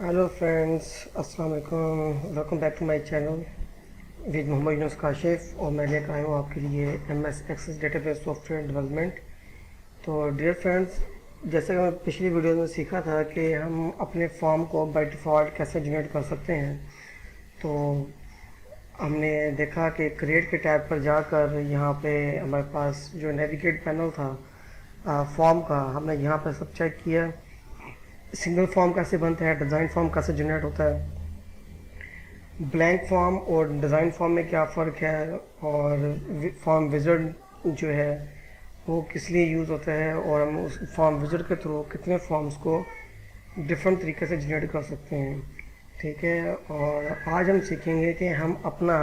Hello friends, अस्सलाम वालेकुम। Welcome back to my channel with Mohammad Yunus Kashif. और मैं लेकर आया हूँ आपके लिए MS Access database software development. तो डियर फ्रेंड्स, जैसे कि मैं पिछली वीडियो में सीखा था कि हम अपने फॉर्म को बाय डिफ़ॉल्ट कैसे जनरेट कर सकते हैं। तो हमने देखा कि क्रिएट के टैब पर जाकर यहाँ पे हमारे पास जो नेविगेट पैनल था फॉर्म का, हमने यहाँ पर सब चेक किया। सिंगल फॉर्म कैसे बनता है, डिज़ाइन फॉर्म कैसे जनरेट होता है, ब्लैंक फॉर्म और डिज़ाइन फॉर्म में क्या फ़र्क है, और फॉर्म विज़र्ड जो है वो किस लिए यूज़ होता है, और हम उस फॉर्म विज़र्ड के थ्रू कितने फॉर्म्स को डिफरेंट तरीके से जनरेट कर सकते हैं। ठीक है, और आज हम सीखेंगे कि हम अपना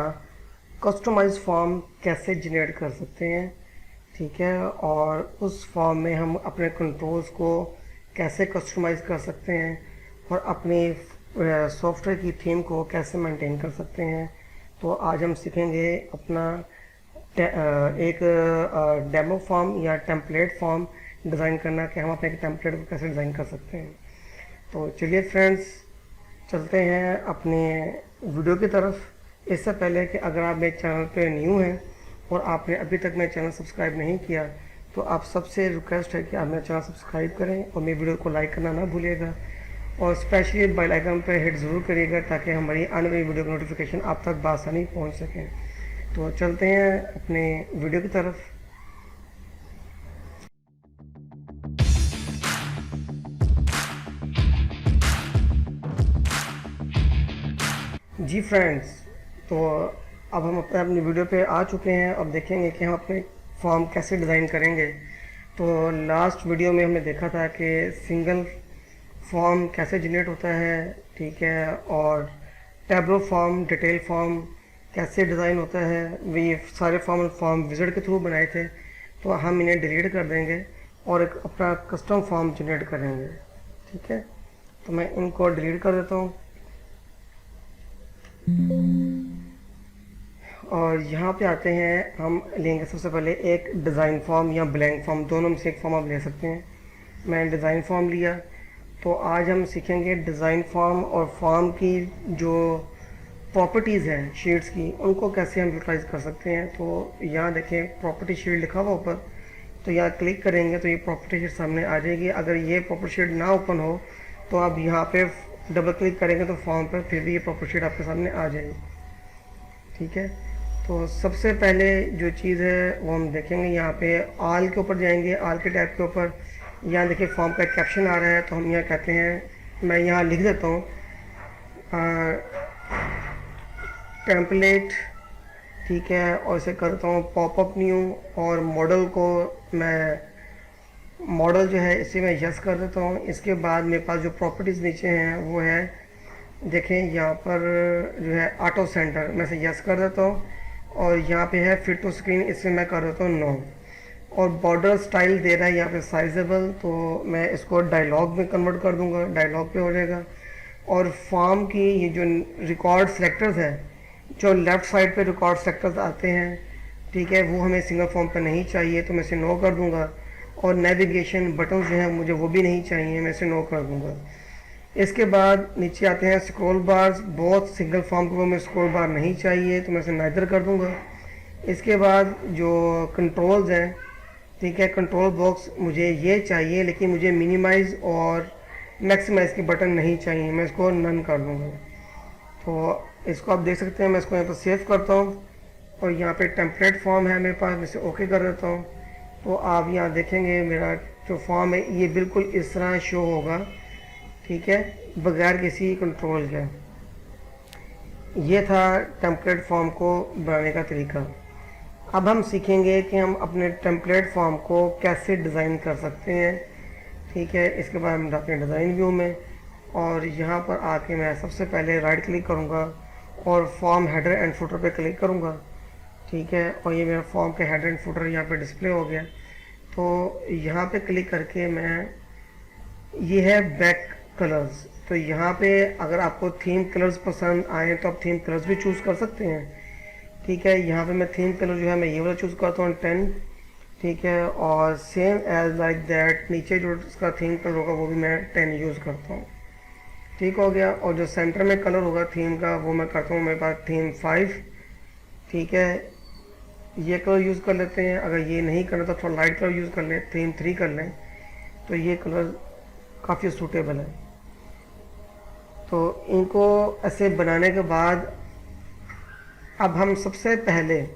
कस्टमाइज फॉर्म कैसे जनरेट कर सकते हैं। ठीक है, और उस फॉर्म में हम अपने कंट्रोल्स को कैसे कस्टमाइज़ कर सकते हैं और अपनी सॉफ्टवेयर की थीम को कैसे मेंटेन कर सकते हैं। तो आज हम सीखेंगे अपना एक डेमो फॉर्म या टेम्पलेट फॉर्म डिज़ाइन करना, कि हम अपने टेम्पलेट को कैसे डिज़ाइन कर सकते हैं। तो चलिए फ्रेंड्स, चलते हैं अपने वीडियो की तरफ। इससे पहले कि अगर आप मेरे चैनल पे न्यू हैं और आपने अभी तक मेरा चैनल सब्सक्राइब नहीं किया, तो आप सबसे रिक्वेस्ट है कि आप मेरा चैनल सब्सक्राइब करें और मेरी वीडियो को लाइक करना ना भूलिएगा, और स्पेशली बेल आइकन पर हिट ज़रूर करिएगा ताकि हमारी आने वाली वीडियो की नोटिफिकेशन आप तक बआसानी पहुंच सकें। तो चलते हैं अपने वीडियो की तरफ। जी फ्रेंड्स, तो अब हम अपनी वीडियो पे आ चुके हैं। अब देखेंगे कि हम अपने फॉर्म कैसे डिज़ाइन करेंगे। तो लास्ट वीडियो में हमने देखा था कि सिंगल फॉर्म कैसे जनरेट होता है, ठीक है, और टैब्लो फॉर्म, डिटेल फॉर्म कैसे डिज़ाइन होता है। ये सारे फॉर्म विज़र्ड के थ्रू बनाए थे, तो हम इन्हें डिलीट कर देंगे और एक अपना कस्टम फॉर्म जनरेट करेंगे। ठीक है, तो मैं इनको डिलीट कर देता हूँ। और यहाँ पे आते हैं, हम लेंगे सबसे पहले एक डिज़ाइन फॉर्म या ब्लैंक फॉर्म, दोनों में से एक फॉर्म आप ले सकते हैं। मैंने डिज़ाइन फॉर्म लिया। तो आज हम सीखेंगे डिज़ाइन फॉर्म और फॉर्म की जो प्रॉपर्टीज़ हैं शीट्स की, उनको कैसे हम यूटिलाइज कर सकते हैं। तो यहाँ देखें, प्रॉपर्टी शीट लिखा हुआ ऊपर, तो यहाँ क्लिक करेंगे तो ये प्रॉपर्टी शीट सामने आ जाएगी। अगर ये प्रॉपर्टी शीट ना ओपन हो तो आप यहाँ पे डबल क्लिक करेंगे तो फॉर्म पर फिर भी ये प्रॉपर्टी शीट आपके सामने आ जाएगी। ठीक है, तो सबसे पहले जो चीज़ है वो हम देखेंगे, यहाँ पे आल के ऊपर जाएंगे, आल के टैब के ऊपर। यहाँ देखिए फॉर्म का कैप्शन आ रहा है, तो हम यहाँ कहते हैं, मैं यहाँ लिख देता हूँ टेम्पलेट। ठीक है, और इसे करता हूँ पॉपअप न्यू, और मॉडल को मैं मॉडल जो है इसे मैं यस कर देता हूँ। इसके बाद मेरे पास जो प्रॉपर्टीज़ नीचे हैं वो है, देखें यहाँ पर जो है ऑटो सेंटर, मैं इसे यस कर देता हूँ। और यहाँ पे है फिट टू स्क्रीन, इसे मैं कर देता हूँ नो। और बॉर्डर स्टाइल दे रहा है यहाँ पे साइजेबल, तो मैं इसको डायलॉग में कन्वर्ट कर दूँगा, डायलॉग पे हो जाएगा। और फॉर्म की ये जो रिकॉर्ड सेलेक्टर्स है, जो लेफ़्ट साइड पे रिकॉर्ड सेलेक्टर्स आते हैं, ठीक है, वो हमें सिंगल फॉर्म पर नहीं चाहिए, तो मैं इसे नो कर दूँगा। और नेविगेशन बटन जो हैं मुझे वो भी नहीं चाहिए, मैं इसे नो कर दूँगा। इसके बाद नीचे आते हैं स्क्रॉल बार्स, बहुत सिंगल फॉर्म को में स्क्रॉल बार नहीं चाहिए, तो मैं इसे नाइदर कर दूँगा। इसके बाद जो कंट्रोल्स हैं, ठीक है, कंट्रोल बॉक्स मुझे ये चाहिए, लेकिन मुझे मिनिमाइज़ और मैक्सिमाइज़ के बटन नहीं चाहिए, मैं इसको नन कर दूँगा। तो इसको आप देख सकते हैं, मैं इसको यहाँ पर सेव करता हूँ, और यहाँ पे टेम्पलेट फॉर्म है मेरे पास, मैं इसे ओके कर देता हूँ। तो आप यहाँ देखेंगे मेरा जो फॉर्म है ये बिल्कुल इस तरह शो होगा, ठीक है, बगैर किसी कंट्रोल के। ये था टेम्पलेट फॉर्म को बनाने का तरीका। अब हम सीखेंगे कि हम अपने टेम्पलेट फॉर्म को कैसे डिज़ाइन कर सकते हैं। ठीक है, इसके बाद हम जाते हैं डिज़ाइन व्यू में, और यहाँ पर आके मैं सबसे पहले राइट क्लिक करूँगा और फॉर्म हेडर एंड फुटर पे क्लिक करूँगा। ठीक है, और ये मेरा फॉर्म के हेडर एंड फुटर यहाँ पे डिस्प्ले हो गया। तो यहाँ पे क्लिक करके मैं, ये है बैक कलर्स, तो यहाँ पे अगर आपको थीम कलर्स पसंद आए तो आप थीम कलर्स भी चूज़ कर सकते हैं। ठीक है, यहाँ पे मैं थीम कलर जो है मैं ये वाला चूज़ करता हूँ 10। ठीक है, और सेम एज लाइक दैट नीचे जो इसका थीम कलर होगा वो भी मैं 10 यूज़ करता हूँ। ठीक हो गया। और जो सेंटर में कलर होगा थीम का वो मैं करता हूँ, मेरे पास थीम 5, ठीक है, ये कलर यूज़ कर लेते हैं। अगर ये नहीं करना तो थोड़ा लाइट कलर यूज़ कर लें, थीम 3 कर लें, तो ये कलर काफ़ी सूटेबल है। तो इनको ऐसे बनाने के बाद अब हम सबसे पहले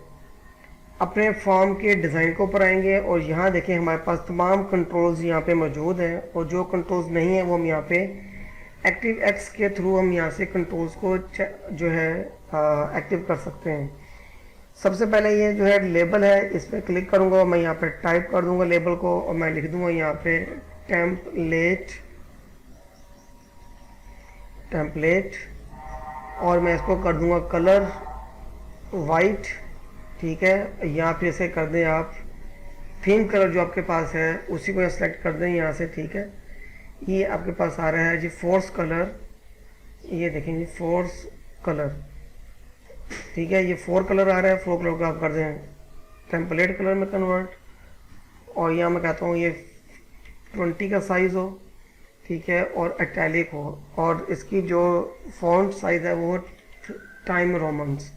अपने फॉर्म के डिज़ाइन को ऊपर आएंगे और यहाँ देखें हमारे पास तमाम कंट्रोल्स यहाँ पे मौजूद हैं, और जो कंट्रोल्स नहीं है वो हम यहाँ पे एक्टिव एक्स के थ्रू हम यहाँ से कंट्रोल्स को जो है एक्टिव कर सकते हैं। सबसे पहले ये जो है लेबल है, इस पर क्लिक करूँगा, मैं यहाँ पे टाइप कर दूँगा लेबल को और मैं लिख दूँगा यहाँ पे टेम्पलेट, टेम्पलेट, और मैं इसको कर दूँगा कलर वाइट, ठीक है। यहाँ पे इसे कर दें आप थीम कलर जो आपके पास है उसी को सेलेक्ट कर दें यहाँ से, ठीक है। ये आपके पास आ रहा है जी फोर्स कलर, ये देखें जी फोर्स कलर, ठीक है, ये 4 कलर आ रहा है, 4 कलर को आप कर दें टेम्पलेट कलर में कन्वर्ट, और यहाँ मैं कहता हूँ ये 20 का साइज़ हो, ठीक है, और इटैलिक हो, और इसकी जो फॉन्ट साइज़ है वो टाइम रोमन्स,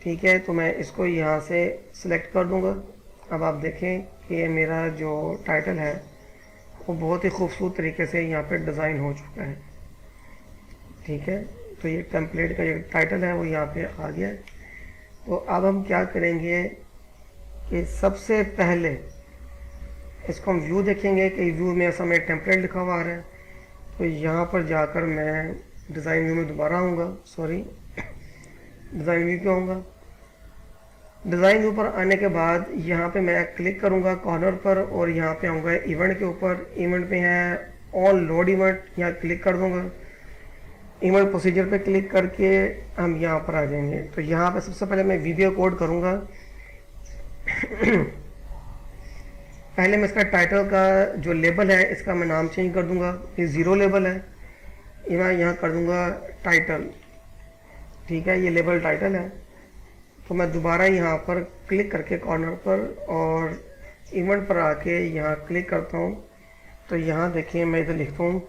ठीक है। तो मैं इसको यहाँ से सिलेक्ट कर दूँगा। अब आप देखें कि मेरा जो टाइटल है वो बहुत ही खूबसूरत तरीके से यहाँ पे डिज़ाइन हो चुका है, ठीक है। तो ये टेम्पलेट का जो टाइटल है वो यहाँ पे आ गया है। तो अब हम क्या करेंगे कि सबसे पहले इसको हम व्यू देखेंगे कि व्यू में ऐसा मेरा टेम्पलेट लिखा हुआ आ रहा है। तो यहाँ पर जाकर मैं डिज़ाइन व्यू में दोबारा आऊँगा, सॉरी डिज़ाइन व्यू पे आऊँगा। डिज़ाइन व्यू पर आने के बाद यहाँ पे मैं क्लिक करूँगा कॉर्नर पर और यहाँ पे आऊँगा इवेंट के ऊपर, इवेंट में है ऑल लोड इवेंट, यहाँ क्लिक कर दूँगा। इवेंट प्रोसीजर पे क्लिक करके हम यहाँ पर आ जाएंगे। तो यहाँ पे सबसे पहले मैं वीडियो कोड करूँगा। पहले मैं इसका टाइटल का जो लेबल है इसका मैं नाम चेंज कर दूँगा, ये 0 लेबल है, ये मैं यहाँ कर दूँगा टाइटल, ठीक है, ये लेबल टाइटल है। तो मैं दोबारा यहाँ पर क्लिक करके कॉर्नर पर और इवेंट पर आके यहाँ क्लिक करता हूँ। तो यहाँ देखिए मैं इधर लिखता हूँ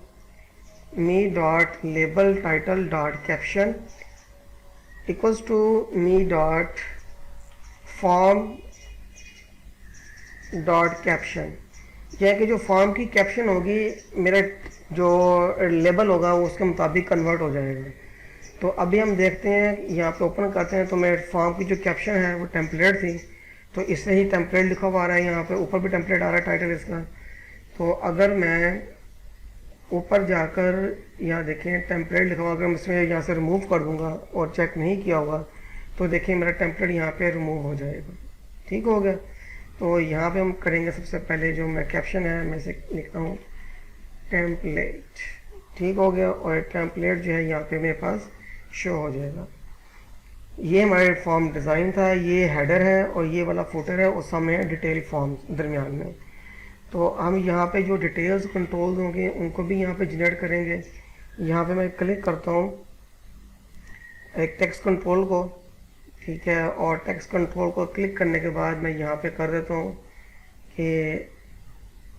me dot label title dot caption equals to me dot form dot caption, यह कि जो फॉर्म की कैप्शन होगी मेरा जो लेबल होगा वो उसके मुताबिक कन्वर्ट हो जाएगा। तो अभी हम देखते हैं, यहाँ पे ओपन करते हैं, तो मेरे फॉर्म की जो कैप्शन है वो टेम्पलेट थी, तो इससे ही टेम्पलेट लिखा हुआ आ रहा है, यहाँ पे ऊपर भी टेम्पलेट आ रहा है टाइटल इसका। तो अगर मैं ऊपर जाकर यहाँ देखें टेम्पलेट लिखा हुआ, अगर मैं इसमें यहाँ से रिमूव कर दूँगा और चेक नहीं किया होगा तो देखिए मेरा टेम्पलेट यहाँ पे रिमूव हो जाएगा, ठीक हो गया। तो यहाँ पे हम करेंगे सबसे पहले जो मैं कैप्शन है मैं से लिखता हूँ टेम्पलेट, ठीक हो गया, और टेम्पलेट जो है यहाँ पे मेरे पास शो हो जाएगा। ये हमारे फॉर्म डिज़ाइन था, ये हेडर है और ये वाला फुटर है और सामने है डिटेल फॉर्म दरमियान में। तो हम यहाँ पे जो डिटेल्स कंट्रोल्स होंगे उनको भी यहाँ पे जनरेट करेंगे। यहाँ पे मैं क्लिक करता हूँ एक टेक्स्ट कंट्रोल को, ठीक है, और टेक्स्ट कंट्रोल को क्लिक करने के बाद मैं यहाँ पे कर देता हूँ कि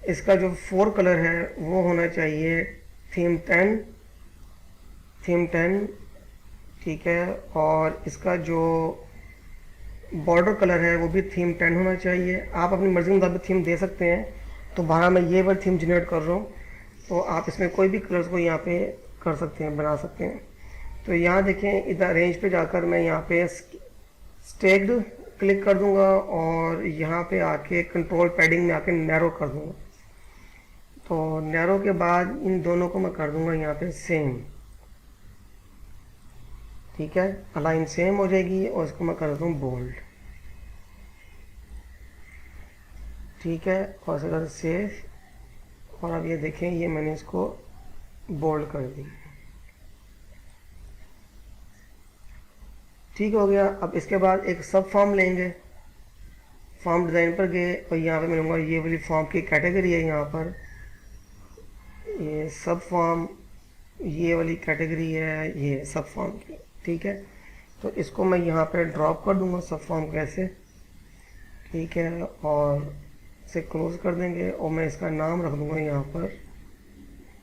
इसका जो 4 कलर है वो होना चाहिए थीम 10, ठीक है, और इसका जो बॉर्डर कलर है वो भी थीम 10 होना चाहिए। आप अपनी मर्ज़ी के मुताबिक थीम दे सकते हैं। तो बाहर मैं ये वाली थीम जनरेट कर रहा हूँ, तो आप इसमें कोई भी कलर्स को यहाँ पे कर सकते हैं, बना सकते हैं। तो यहाँ देखें इधर रेंज पे जाकर मैं यहाँ पे स्टेक्ड क्लिक कर दूँगा और यहाँ पे आके कंट्रोल पैडिंग में आके नैरो कर दूँगा। तो नैरो के बाद इन दोनों को मैं कर दूँगा यहाँ पे सेम, ठीक है, अलाइन सेम हो जाएगी, और इसको मैं कर देता हूँ बोल्ड, ठीक है, और इसके बाद सेव, और अब ये देखें ये मैंने इसको बोल्ड कर दी, ठीक हो गया। अब इसके बाद एक सब फॉर्म लेंगे, फॉर्म डिज़ाइन पर गए और यहाँ पे मैं लूँगा ये वाली फॉर्म की कैटेगरी है, यहाँ पर ये सब फॉर्म, ये वाली कैटेगरी है ये सब फॉर्म की, ठीक है। तो इसको मैं यहाँ पे ड्रॉप कर दूँगा सब फॉर्म कैसे, ठीक है, और इसे क्लोज कर देंगे और मैं इसका नाम रख दूँगा यहाँ पर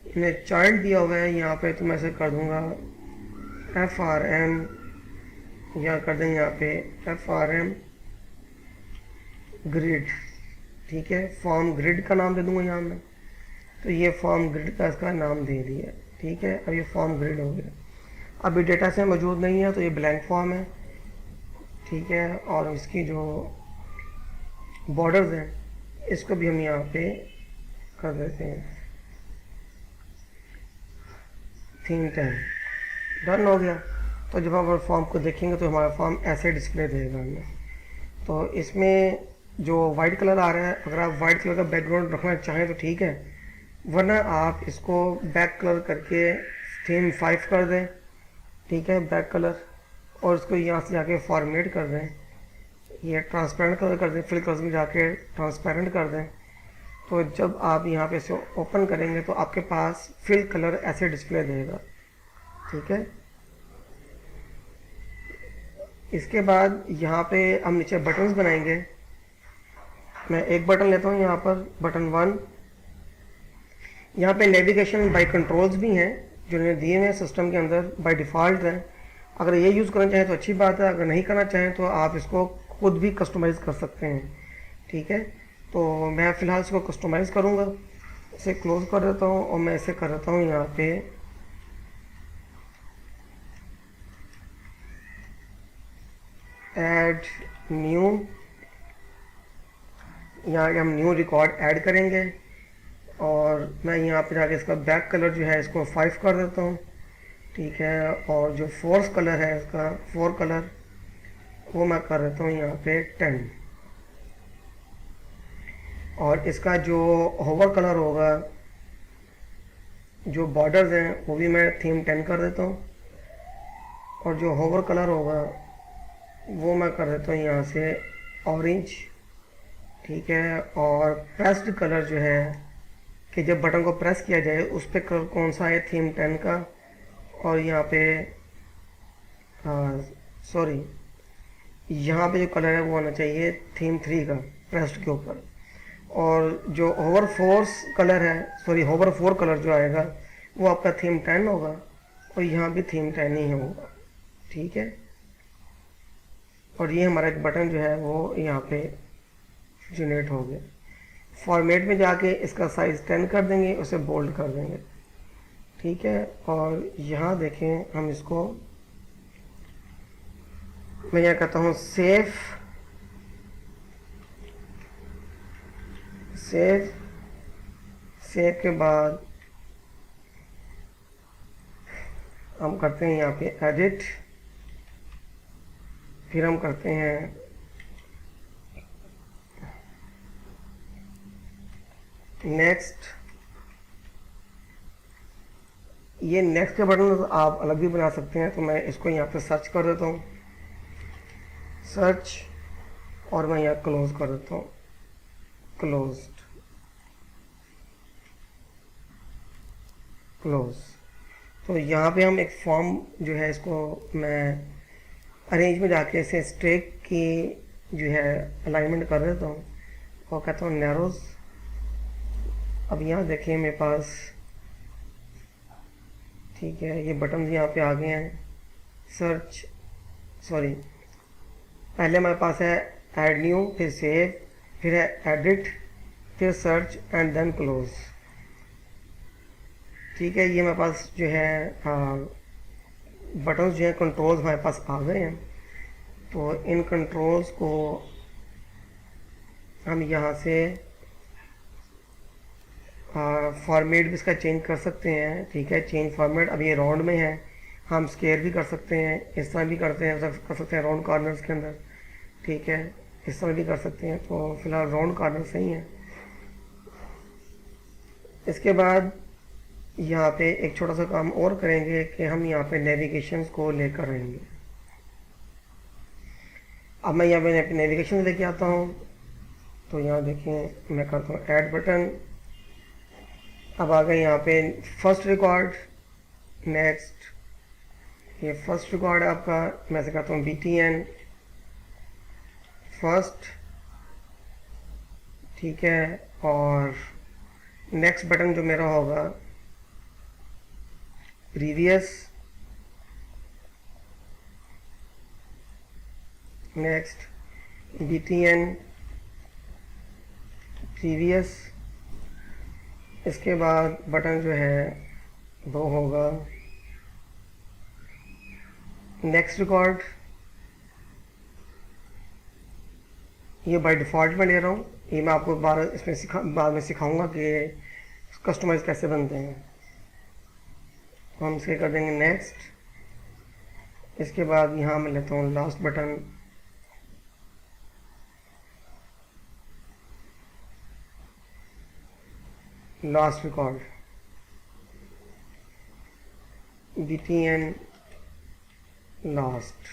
इन्हें चाइल्ड दिया हुआ है यहाँ पे, तो मैं इसे कर दूँगा FRM, या कर देंगे यहाँ पे FRM ग्रिड। ठीक है, फॉर्म ग्रिड का नाम दे दूँगा यहाँ मैं, तो ये फॉर्म ग्रिड का इसका नाम दे दिया। ठीक है, अब ये फॉर्म ग्रिड हो गया। अभी डेटा से मौजूद नहीं है तो ये ब्लैंक फॉर्म है। ठीक है, और इसकी जो बॉर्डर्स हैं इसको भी हम यहाँ पे कर देते हैं थीम 10। डन हो गया। तो जब हम फॉर्म को देखेंगे तो हमारा फॉर्म ऐसे डिस्प्ले देगा हमें। तो इसमें जो वाइट कलर आ रहा है, अगर आप वाइट कलर का बैकग्राउंड रखना चाहें तो ठीक है, वरना आप इसको बैक कलर करके थीम 5 कर दें। ठीक है, बैक कलर, और इसको यहाँ से जाके फॉर्मेट कर दें, ये ट्रांसपेरेंट कलर कर दें, फिल कलर्स में जाके ट्रांसपेरेंट कर दें। तो जब आप यहाँ पे इसे ओपन करेंगे तो आपके पास फिल कलर ऐसे डिस्प्ले देगा। ठीक है, इसके बाद यहाँ पे हम नीचे बटन्स बनाएंगे। मैं एक बटन लेता हूँ यहाँ पर, बटन 1। यहाँ पे नेविगेशन बाय कंट्रोल्स भी हैं जो इन्हें दिए हुए हैं सिस्टम के अंदर, बाय डिफ़ॉल्ट हैं। अगर ये यूज़ करना चाहें तो अच्छी बात है, अगर नहीं करना चाहें तो आप इसको खुद भी कस्टमाइज़ कर सकते हैं। ठीक है, तो मैं फ़िलहाल इसको कस्टमाइज़ करूँगा। इसे क्लोज़ कर देता हूँ और मैं इसे कर देता हूँ यहाँ पे ऐड न्यू। यहाँ हम न्यू रिकॉर्ड ऐड करेंगे और मैं यहाँ पे जाके इसका बैक कलर जो है इसको 5 कर देता हूँ। ठीक है, और जो फोर्स कलर है इसका 4 कलर, वो मैं कर देता हूँ यहाँ पे 10। और इसका जो होवर कलर होगा, जो बॉर्डर्स हैं, वो भी मैं थीम 10 कर देता हूँ। और जो होवर कलर होगा वो मैं कर देता हूँ यहाँ से ऑरेंज। ठीक है, और प्रेस्ड कलर जो है कि जब बटन को प्रेस किया जाए उस पर कलर कौन सा है, थीम 10 का। और यहाँ पे सॉरी, यहाँ पे जो कलर है वो आना चाहिए थीम 3 का, प्रेस्ड के ऊपर। और जो होवर फोर्स कलर है, सॉरी होवर 4 कलर जो आएगा वो आपका थीम 10 होगा, और यहाँ भी थीम 10 ही होगा। ठीक है, और ये हमारा एक बटन जो है वो यहाँ पे जनरेट हो गया। फॉर्मेट में जाके इसका साइज़ 10 कर देंगे, उसे बोल्ड कर देंगे। ठीक है, और यहाँ देखें हम इसको, मैं यहाँ कहता हूँ सेव के बाद हम करते हैं यहाँ पे एडिट, फिर हम करते हैं नेक्स्ट। ये नेक्स्ट के बटन आप अलग भी बना सकते हैं, तो मैं इसको यहाँ पे सर्च कर देता हूँ, सर्च, और मैं यहाँ क्लोज कर देता हूँ, क्लोज्ड, क्लोज। तो यहाँ पे हम एक फॉर्म जो है इसको मैं अरेंज में जाके इसे स्ट्रेक की जो है अलाइनमेंट कर देता हूँ और कहता हूँ नैरोज। अब यहाँ देखिए मेरे पास, ठीक है, ये बटन यहाँ पे आ गए हैं। सर्च, सॉरी, पहले हमारे पास है ऐड न्यू, फिर सेव, फिर है एडिट, फिर सर्च एंड देन क्लोज। ठीक है, ये मेरे पास जो है बटन्स जो है कंट्रोल्स हमारे पास आ गए हैं। तो इन कंट्रोल्स को हम यहाँ से फॉर्मेट भी इसका चेंज कर सकते हैं। ठीक है, चेंज फॉर्मेट, अब ये राउंड में है, हम स्क्वायर भी कर सकते हैं, इस तरह भी करते हैं, कर सकते हैं राउंड कॉर्नर्स के अंदर। ठीक है, इस तरह भी कर सकते हैं, तो फिलहाल राउंड कॉर्नर सही है। इसके बाद यहाँ पे एक छोटा सा काम और करेंगे कि हम यहाँ पे नेविगेशंस को लेकर रहेंगे। अब मैं यहाँ पे नेविगेशन लेके आता हूँ, तो यहाँ देखें मैं करता हूँ ऐड बटन। अब आ गए यहाँ पे फर्स्ट रिकॉर्ड, नेक्स्ट, ये फर्स्ट रिकॉर्ड आपका, मैं से कहता हूँ BTN फर्स्ट। ठीक है, और नेक्स्ट बटन जो मेरा होगा प्रीवियस, नेक्स्ट btn प्रीवियस, इसके बाद बटन जो है वो होगा नेक्स्ट रिकॉर्ड। ये बाय डिफ़ॉल्ट में ले रहा हूँ, ये मैं आपको बाद में सिखाऊंगा कि कस्टमाइज़ कैसे बनते हैं। तो हम इसे कर देंगे नेक्स्ट। इसके बाद यहाँ मैं लेता हूँ last button, last record btn last,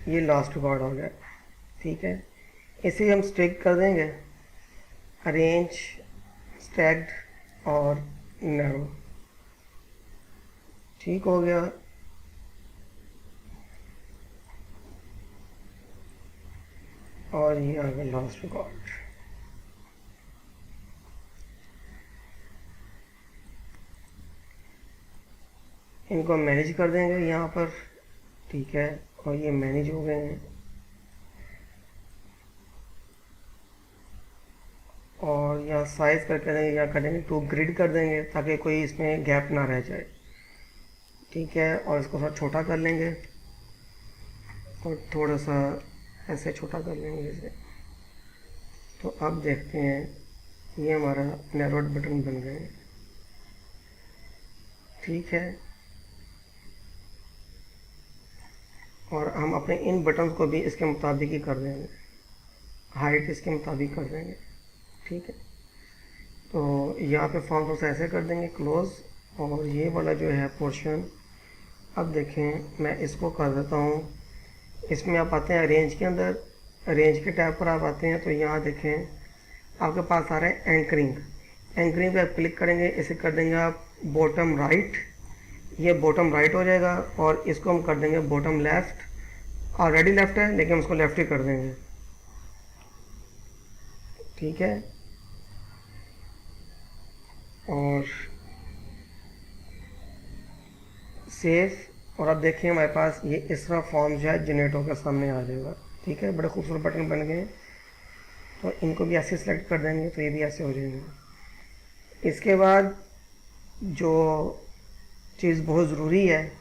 ये लास्ट रिकॉर्ड हो गया। ठीक है, इसे हम स्ट्रिक कर देंगे अरेंज, स्टैक्ड और नैरो। ठीक हो गया। और ये आ गया लास्ट रिकॉर्ड। इनको मैनेज कर देंगे यहाँ पर। ठीक है, और ये मैनेज हो गए हैं। और यहाँ साइज करके देंगे, यहाँ कर देंगे टू ग्रिड कर देंगे ताकि कोई इसमें गैप ना रह जाए। ठीक है, और इसको थोड़ा छोटा कर लेंगे और थोड़ा सा ऐसे छोटा कर लेंगे इसे। तो अब देखते हैं ये हमारा नैरोड बटन बन गए। ठीक है, और हम अपने इन बटन्स को भी इसके मुताबिक ही कर देंगे, हाइट इसके मुताबिक कर देंगे। ठीक है, तो यहाँ पे फॉर्म को ऐसे कर देंगे क्लोज। और ये वाला जो है पोर्शन, अब देखें मैं इसको कर देता हूँ। इसमें आप आते हैं अरेंज के अंदर, अरेंज के टैब पर आप आते हैं तो यहाँ देखें आपके पास आ रहा है एंकरिंग। एंकरिंग पे आप क्लिक करेंगे, इसे कर देंगे आप बॉटम राइट, ये बॉटम राइट हो जाएगा। और इसको हम कर देंगे बॉटम लेफ़्ट। ऑलरेडी लेफ़्ट है लेकिन हम उसको लेफ़्ट ही कर देंगे। ठीक है, और सेव। और अब देखिए हमारे पास ये इस तरह फॉर्म जो है जनरेट होकर सामने आ जाएगा। ठीक है, बड़े खूबसूरत बटन बन गए। तो इनको भी ऐसे सेलेक्ट कर देंगे तो ये भी ऐसे हो जाएंगे। इसके बाद जो चीज़ बहुत ज़रूरी है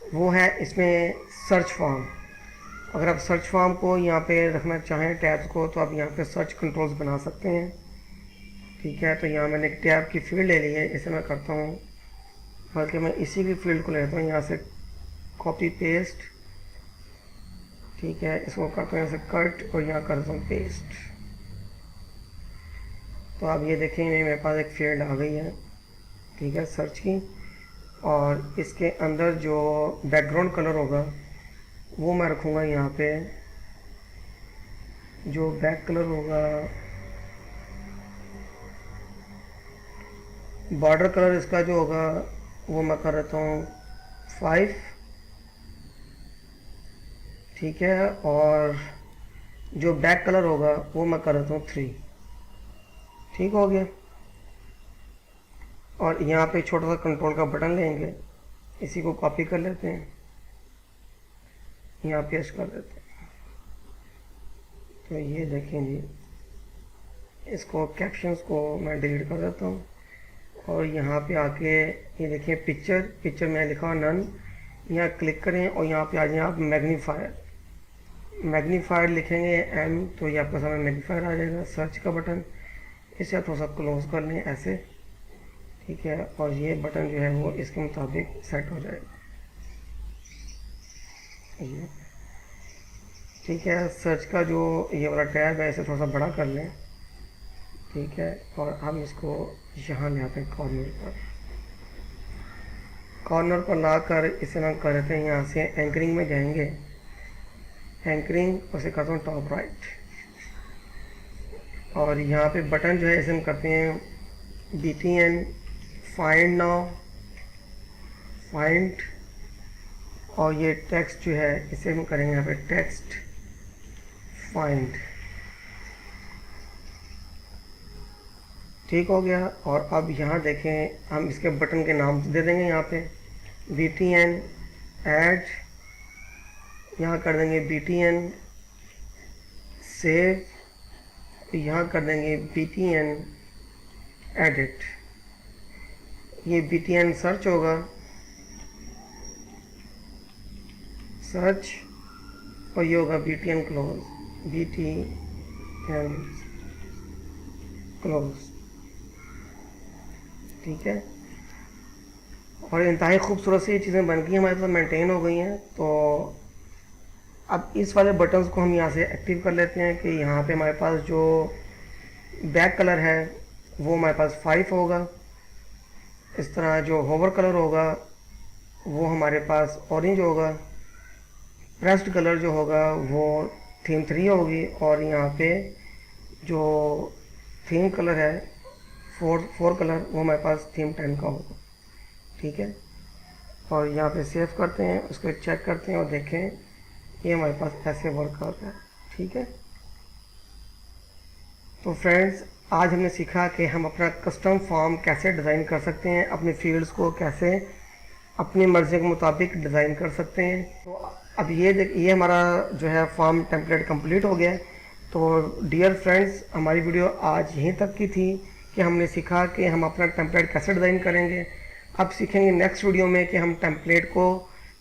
वो है इसमें सर्च फॉर्म। अगर आप सर्च फॉर्म को यहाँ पे रखना चाहें टैब्स को, तो आप यहाँ पे सर्च कंट्रोल्स बना सकते हैं। ठीक है, तो यहाँ मैंने एक टैब की फील्ड ले ली है, इसे मैं करता हूँ, बल्कि मैं इसी की फील्ड को लेता हूँ, यहाँ से कॉपी पेस्ट। ठीक है, इसको करता हूँ यहाँ से कट और यहाँ करता हूँ पेस्ट। तो आप ये देखें मेरे पास एक फील्ड आ गई है। ठीक है, सर्च की। और इसके अंदर जो बैकग्राउंड कलर होगा वो मैं रखूँगा यहाँ पे। जो बैक कलर होगा, बॉर्डर कलर इसका जो होगा वो मैं कर देता हूँ 5। ठीक है, और जो बैक कलर होगा वो मैं कर देता हूँ 3। ठीक हो गया। और यहाँ पे छोटा सा कंट्रोल का बटन लेंगे, इसी को कॉपी कर लेते हैं, यहाँ पेस्ट कर देते हैं। तो ये देखें जी, इसको कैप्शंस को मैं डिलीट कर देता हूँ। और यहाँ पे आके ये देखिए पिक्चर में लिखा नन, यहाँ क्लिक करें और यहाँ पे आ जाए आप मैग्नीफायर लिखेंगे M, तो ये आपका सामने मैग्नीफायर आ जाएगा। सर्च का बटन, इसे आप थोड़ा सा क्लोज कर लें ऐसे। ठीक है, और ये बटन जो है वो इसके मुताबिक सेट हो जाएगा। ये ठीक है, सर्च का जो ये वाला टैब है इसे थोड़ा सा बड़ा कर लें। ठीक है, और हम इसको यहाँ ले आते हैं कॉर्नर पर ला कर इसे हम कर देते हैं, यहाँ से एंकरिंग में जाएंगे, एंकरिंग उसे करता हूँ टॉप राइट। और यहाँ पे बटन जो है इसे हम करते हैं btn फाइंड नाउ, फाइंड। और ये टेक्स्ट जो है इसे हम करेंगे यहाँ पे टेक्स्ट फाइंड। ठीक हो गया। और अब यहाँ देखें, हम इसके बटन के नाम दे देंगे यहाँ पे BTN ऐड, यहाँ कर देंगे BTN सेव, यहाँ कर देंगे BTN एडिट। ये BTN सर्च होगा, सर्च, और ये होगा BTN क्लोज, BTN क्लोज। ठीक है, और इंतहाई खूबसूरत सी ये चीज़ें बन गई हमारे पास, मेंटेन हो गई हैं। तो अब इस वाले बटन्स को हम यहाँ से एक्टिव कर लेते हैं कि यहाँ पे हमारे पास जो बैक कलर है वो हमारे पास 5 होगा। इस तरह जो होवर कलर होगा वो हमारे पास ऑरेंज होगा। प्रेस्ड कलर जो होगा वो थीम 3 होगी। और यहाँ पे जो थीम कलर है फोर कलर वो हमारे पास थीम 10 का होगा। ठीक है, और यहाँ पे सेव करते हैं, उसको चेक करते हैं और देखें ये हमारे पास ऐसे वर्क कर रहा है। ठीक है, तो फ्रेंड्स आज हमने सीखा कि हम अपना कस्टम फॉर्म कैसे डिज़ाइन कर सकते हैं, अपने फील्ड्स को कैसे अपनी मर्ज़ी के मुताबिक डिज़ाइन कर सकते हैं। तो अब ये हमारा जो है फॉर्म टेम्पलेट कंप्लीट हो गया है। तो डियर फ्रेंड्स, हमारी वीडियो आज यहीं तक की थी कि हमने सीखा कि हम अपना टेम्पलेट कैसे डिज़ाइन करेंगे। अब सीखेंगे नेक्स्ट वीडियो में कि हम टेम्पलेट को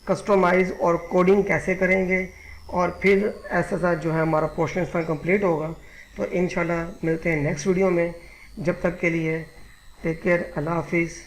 कस्टमाइज़ और कोडिंग कैसे करेंगे, और फिर ऐसा जो है हमारा पोर्शन इसमें कंप्लीट होगा। तो इंशाल्लाह मिलते हैं नेक्स्ट वीडियो में। जब तक के लिए टेक केयर, अल्लाह हाफिज़।